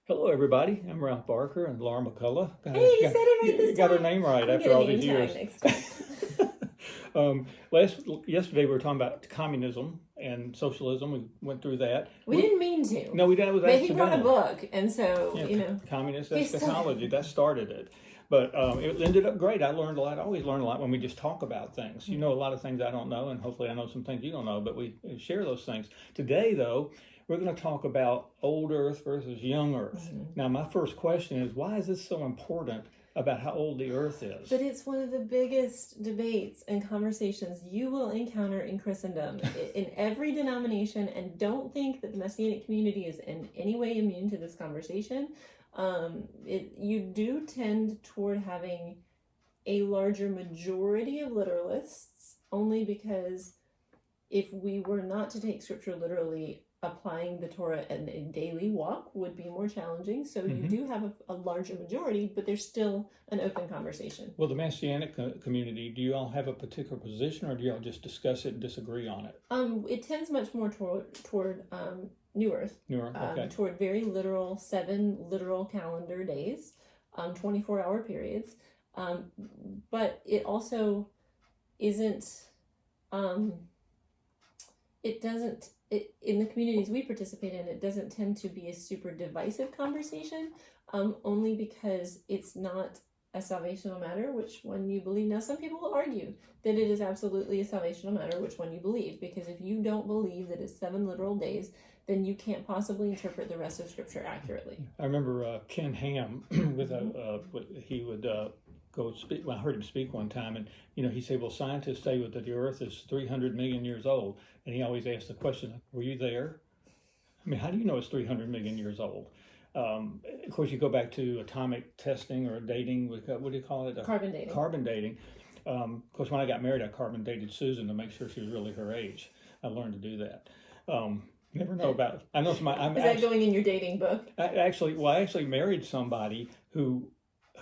Hello, everybody. I'm Ralph Barker and Laura McCullough. Hey, you said it right this time. Got her name right after all these years. Next time. Yesterday we were talking about communism and socialism. We went through that. We didn't mean to. No, we didn't. It was but he brought a book, and so, communist eschatology, that started it. But it ended up great. I learned a lot. I always learn a lot when we just talk about things. You know a lot of things I don't know, and hopefully I know some things you don't know, but we share those things. Today, though, we're going to talk about old Earth versus young Earth. Mm-hmm. Now, my first question is, why is this so important about how old the Earth is? But it's one of the biggest debates and conversations you will encounter in Christendom, in every denomination, and don't think that the Messianic community is in any way immune to this conversation. You do tend toward having a larger majority of literalists, only because if we were not to take Scripture literally, applying the Torah in a daily walk would be more challenging. So you do have a larger majority, but there's still an open conversation. Well, the Messianic community, do you all have a particular position, or do you all just discuss it and disagree on it? It tends much more toward New Earth. Okay. Toward very literal, 7 literal calendar days, 24-hour periods. But it also isn't, in the communities we participate in, it doesn't tend to be a super divisive conversation, only because it's not a salvational matter, which one you believe. Now, some people will argue that it is absolutely a salvational matter, which one you believe, because if you don't believe that it's 7 literal days, then you can't possibly interpret the rest of Scripture accurately. I remember Ken Ham, he would go speak. Well, I heard him speak one time, and he said, "Well, scientists say that the Earth is 300 million years old," and he always asked the question, "Were you there?" I mean, how do you know it's 300 million years old? Of course, you go back to atomic testing or dating. What do you call it? Carbon dating. Carbon dating. Of course, when I got married, I carbon dated Susan to make sure she was really her age. I learned to do that. Never know about it. I know somebody. Is that going in your dating book? I actually married somebody who.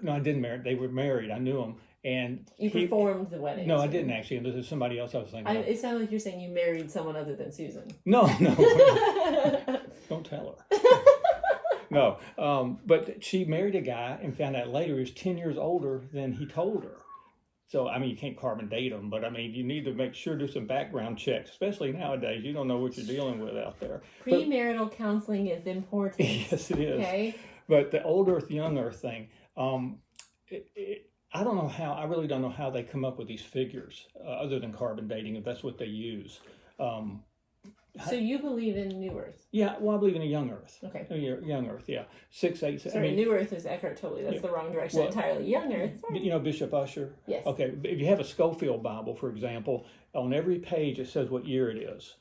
No, I didn't marry. They were married. I knew them, and you performed the wedding. No, I didn't actually. This is somebody else I was thinking. It sounded like you're saying you married someone other than Susan. No, don't tell her. No, but she married a guy and found out later he was 10 years older than he told her. So, I mean, you can't carbon date them, but I mean, you need to make sure do some background checks, especially nowadays. You don't know what you're dealing with out there. Premarital counseling is important. Yes, it is. Okay. But the old Earth, young Earth thing, I don't know how. I really don't know how they come up with these figures, other than carbon dating, if that's what they use. So you believe in New Earth? Yeah, well, I believe in a young Earth. Okay. Young Earth, yeah. 6, 8. Sorry, New Earth is Eckhart Tolle. That's the wrong direction entirely. Young Earth. Sorry. Bishop Ussher? Yes. Okay, if you have a Scofield Bible, for example, on every page it says what year it is.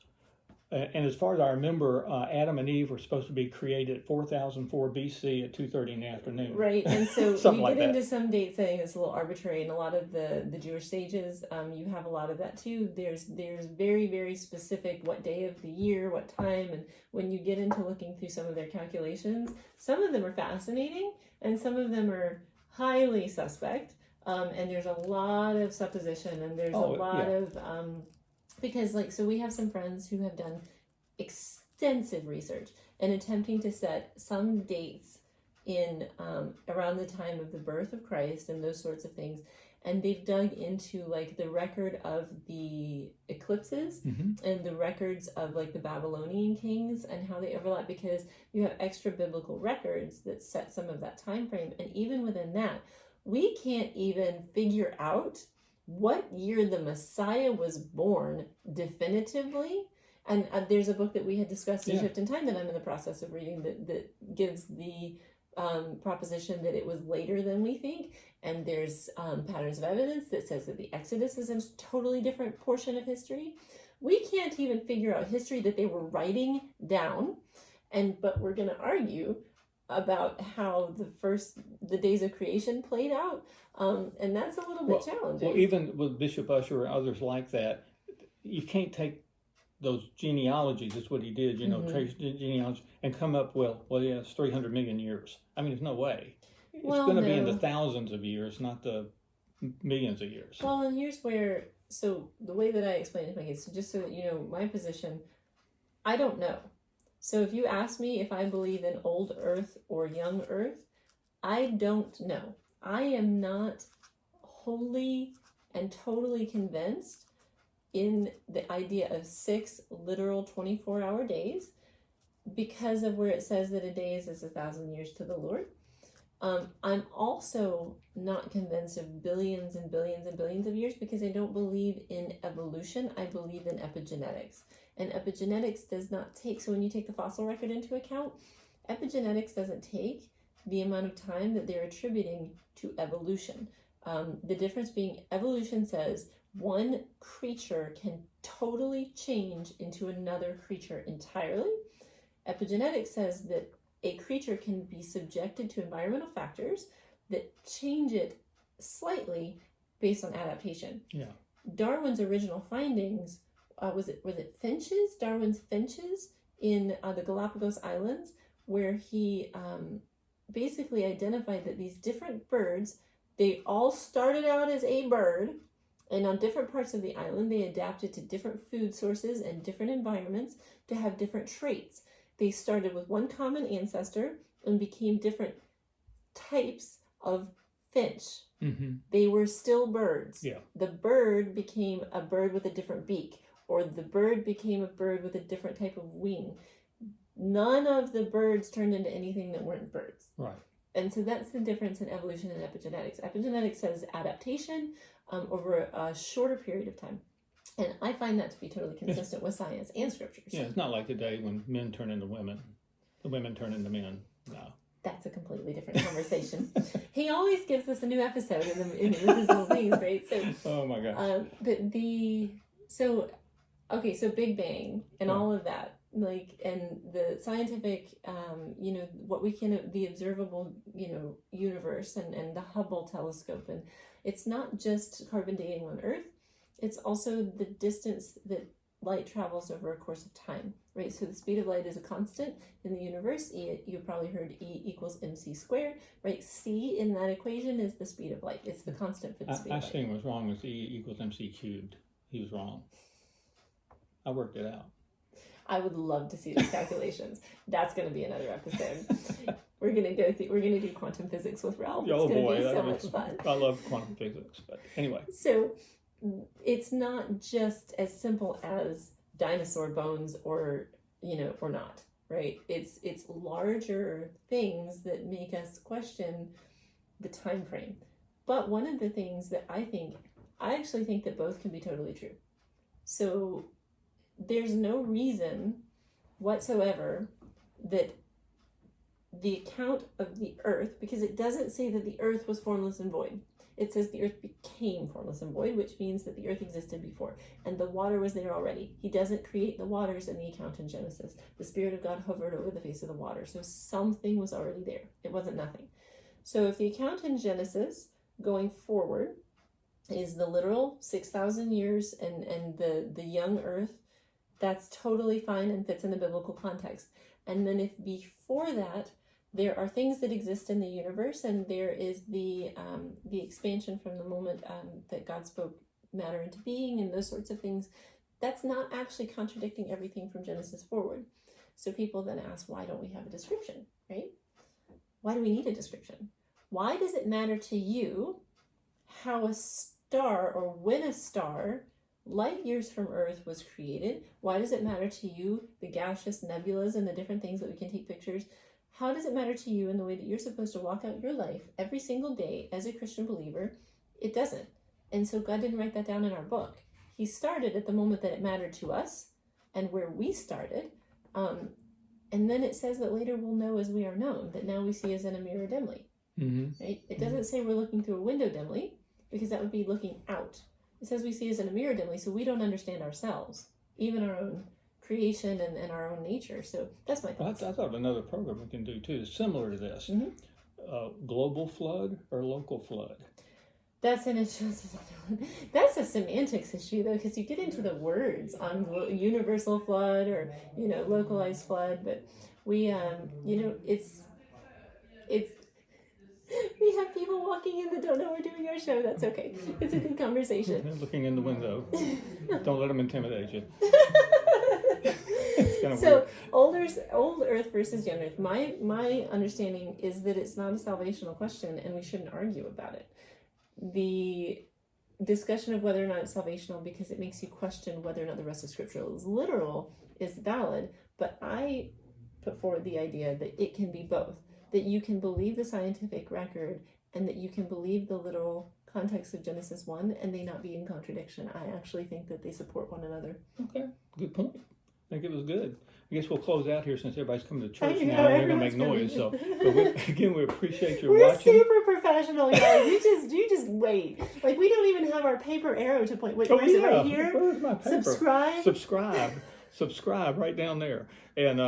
And as far as I remember, Adam and Eve were supposed to be created at 4004 BC at 2:30 in the afternoon. Right, and so we like get into some date setting that's a little arbitrary, and a lot of the Jewish sages, you have a lot of that too. There's very, very specific what day of the year, what time, and when you get into looking through some of their calculations, some of them are fascinating, and some of them are highly suspect, and there's a lot of supposition, and there's a lot of... Because, so we have some friends who have done extensive research and attempting to set some dates in around the time of the birth of Christ and those sorts of things. And they've dug into, the record of the eclipses and the records of, the Babylonian kings and how they overlap, because you have extra biblical records that set some of that time frame. And even within that, we can't even figure out what year the Messiah was born definitively. And there's a book that we had discussed in Shift in Time that I'm in the process of reading that gives the proposition that it was later than we think. And there's patterns of evidence that says that the Exodus is a totally different portion of history. We can't even figure out history that they were writing down. But we're going to argue about how the days of creation played out, and that's a little bit challenging. Well, even with Bishop Ussher and others like that, you can't take those genealogies. That's what he did, trace genealogy and come up it's 300 million years. I mean, there's no way. It's going to be in the thousands of years, not the millions of years. Well, and here's where, so the way that I explain it, just so that you know my position, I don't know. So if you ask me if I believe in old earth or young earth, I don't know. I am not wholly and totally convinced in the idea of 6 literal 24-hour days because of where it says that a day is as 1,000 years to the Lord. I'm also not convinced of billions and billions and billions of years because I don't believe in evolution. I believe in epigenetics. And epigenetics does not take, so when you take the fossil record into account, epigenetics doesn't take the amount of time that they're attributing to evolution. The difference being evolution says one creature can totally change into another creature entirely. Epigenetics says that a creature can be subjected to environmental factors that change it slightly based on adaptation. Yeah. Darwin's original findings, was it finches? Darwin's finches in the Galapagos Islands, where he basically identified that these different birds, they all started out as a bird, and on different parts of the island, they adapted to different food sources and different environments to have different traits. They started with one common ancestor and became different types of finch. Mm-hmm. They were still birds. Yeah. The bird became a bird with a different beak, or the bird became a bird with a different type of wing. None of the birds turned into anything that weren't birds. Right. And so that's the difference in evolution and epigenetics. Epigenetics says adaptation over a shorter period of time. And I find that to be totally consistent with science and scriptures. Yeah, it's not like today when men turn into women. The women turn into men. No. That's a completely different conversation. He always gives us a new episode with his little things, right? So, oh my gosh. So Big Bang and all of that, like, and the scientific, what we can, the observable, universe and the Hubble telescope, and it's not just carbon dating on Earth. It's also the distance that light travels over a course of time, right? So the speed of light is a constant in the universe. You've probably heard E equals mc squared, right? C in that equation is the speed of light. It's the constant for the speed of light. Einstein was wrong with E equals mc cubed. He was wrong. I worked it out. I would love to see those calculations. That's going to be another episode. We're going to do quantum physics with Ralph. Oh it's going boy, to be so much fun. I love quantum physics, but anyway. So it's not just as simple as dinosaur bones or not, right? It's larger things that make us question the time frame. But one of the things that I actually think that both can be totally true. So there's no reason whatsoever that the account of the earth, because it doesn't say that the earth was formless and void. It says the earth became formless and void, which means that the earth existed before, and the water was there already. He doesn't create the waters in the account in Genesis. The Spirit of God hovered over the face of the water, so something was already there. It wasn't nothing. So if the account in Genesis going forward is the literal 6,000 years and the young earth, that's totally fine and fits in the biblical context. And then if before that, there are things that exist in the universe, and there is the expansion from the moment that God spoke matter into being and those sorts of things. That's not actually contradicting everything from Genesis forward. So people then ask, why don't we have a description, right? Why do we need a description? Why does it matter to you how a star, or when a star light years from Earth was created? Why does it matter to you the gaseous nebulas and the different things that we can take pictures? How does it matter to you in the way that you're supposed to walk out your life every single day as a Christian believer? It doesn't. And so God didn't write that down in our book. He started at the moment that it mattered to us and where we started. And then it says that later we'll know as we are known, that now we see as in a mirror dimly. Mm-hmm. Right? It doesn't say we're looking through a window dimly, because that would be looking out. It says we see as in a mirror dimly, so we don't understand ourselves, even our own creation and our own nature. So that's my thoughts. I thought another program we can do too is similar to this. Mm-hmm. Global flood or local flood? That's that's a semantics issue though, because you get into the words on universal flood or localized flood. But we it's we have people walking in that don't know we're doing our show. That's okay. It's a good conversation. Looking in the window. Don't let them intimidate you. It's kind of So weird. old Earth versus young Earth. My understanding is that it's not a salvational question, and we shouldn't argue about it. The discussion of whether or not it's salvational, because it makes you question whether or not the rest of Scripture is literal, is valid. But I put forward the idea that it can be both. That you can believe the scientific record, and that you can believe the literal context of Genesis 1 and they not be in contradiction. I actually think that they support one another. Okay, good point. I think it was good. I guess we'll close out here since everybody's coming to church I know, now and they're going to make everyone's noise. So, coming. but again, we appreciate your We're watching. super professional, guys. You just wait. Like, we don't even have our paper arrow to point. Wait, where is it? Right here? Where's my paper? Subscribe right down there. And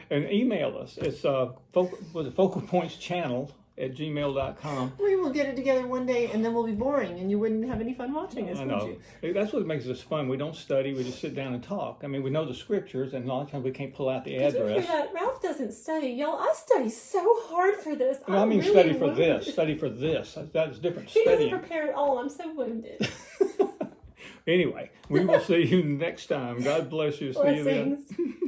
and email us. It's Focal Points Channel at gmail.com. We will get it together one day, and then we'll be boring, and you wouldn't have any fun watching us, I would know. you? That's what makes us fun. We don't study. We just sit down and talk. I mean, we know the scriptures, and a lot of times we can't pull out the Did you hear address. that? Ralph doesn't study. Y'all, I study so hard for this. No, I mean really study for wounded. this. Study for this. That's different. He doesn't Studying. prepare at all. I'm so wounded. Anyway, we will see you next time. God bless you. See you then. Blessings.